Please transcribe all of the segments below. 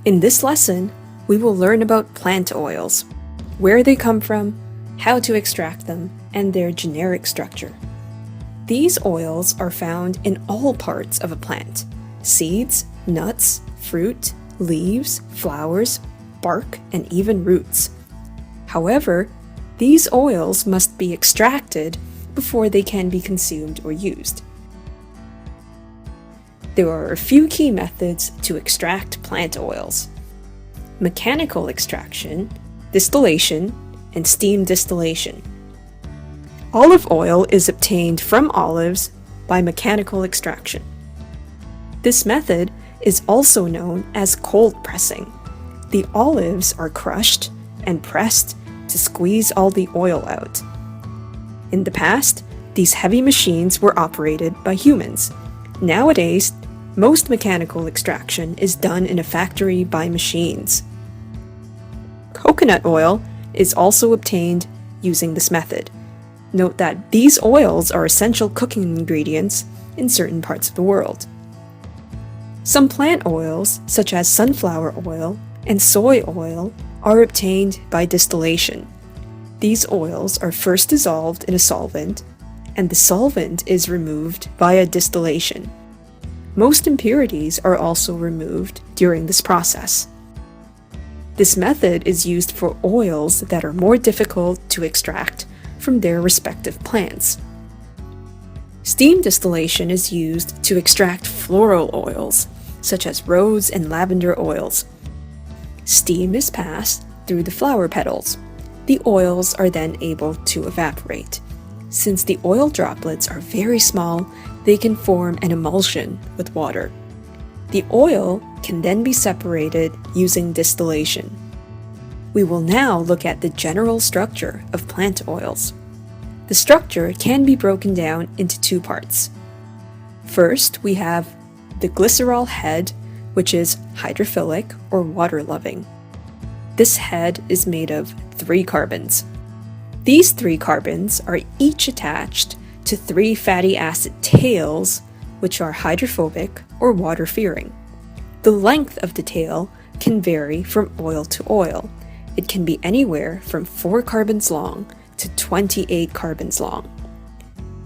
In this lesson, we will learn about plant oils, where they come from, how to extract them, and their generic structure. These oils are found in all parts of a plant: seeds, nuts, fruit, leaves, flowers, bark, and even roots. However, these oils must be extracted before they can be consumed or used. There are a few key methods to extract plant oils: mechanical extraction, distillation, and steam distillation. Olive oil is obtained from olives by mechanical extraction. This method is also known as cold pressing. The olives are crushed and pressed to squeeze all the oil out. In the past, these heavy machines were operated by humans. Nowadays, most mechanical extraction is done in a factory by machines. Coconut oil is also obtained using this method. Note that these oils are essential cooking ingredients in certain parts of the world. Some plant oils, such as sunflower oil and soy oil, are obtained by distillation. These oils are first dissolved in a solvent, and the solvent is removed via distillation. Most impurities are also removed during this process. This method is used for oils that are more difficult to extract from their respective plants. Steam distillation is used to extract floral oils, such as rose and lavender oils. Steam is passed through the flower petals. The oils are then able to evaporate. Since the oil droplets are very small, they can form an emulsion with water. The oil can then be separated using distillation. We will now look at the general structure of plant oils. The structure can be broken down into two parts. First, we have the glycerol head, which is hydrophilic or water-loving. This head is made of 3 carbons. These 3 carbons are each attached to 3 fatty acid tails, which are hydrophobic or water-fearing. The length of the tail can vary from oil to oil. It can be anywhere from 4 carbons long to 28 carbons long.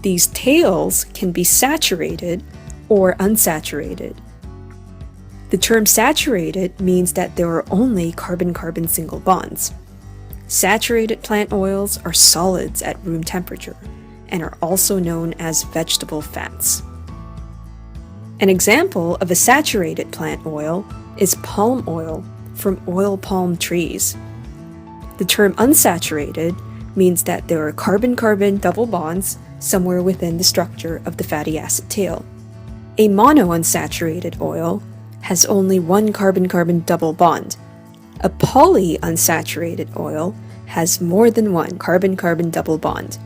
These tails can be saturated or unsaturated. The term saturated means that there are only carbon-carbon single bonds. Saturated plant oils are solids at room temperature and are also known as vegetable fats. An example of a saturated plant oil is palm oil from oil palm trees. The term unsaturated means that there are carbon-carbon double bonds somewhere within the structure of the fatty acid tail. A monounsaturated oil has only 1 carbon-carbon double bond. A polyunsaturated oil has more than 1 carbon-carbon double bond.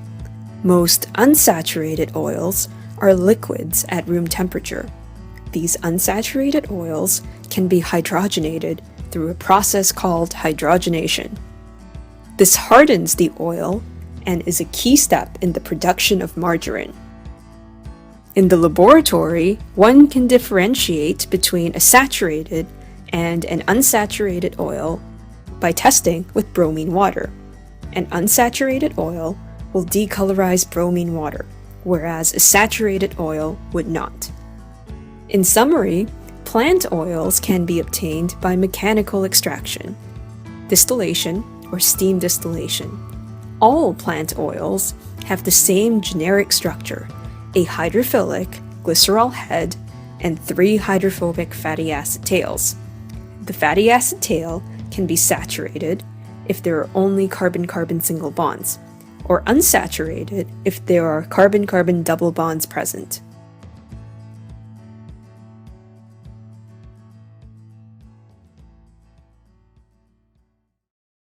Most unsaturated oils are liquids at room temperature. These unsaturated oils can be hydrogenated through a process called hydrogenation. This hardens the oil and is a key step in the production of margarine. In the laboratory, one can differentiate between a saturated and an unsaturated oil by testing with bromine water. An unsaturated oil will decolorize bromine water, whereas a saturated oil would not. In summary, plant oils can be obtained by mechanical extraction, distillation, or steam distillation. All plant oils have the same generic structure: a hydrophilic glycerol head and 3 hydrophobic fatty acid tails. The fatty acid tail can be saturated if there are only carbon-carbon single bonds, or unsaturated if there are carbon-carbon double bonds present.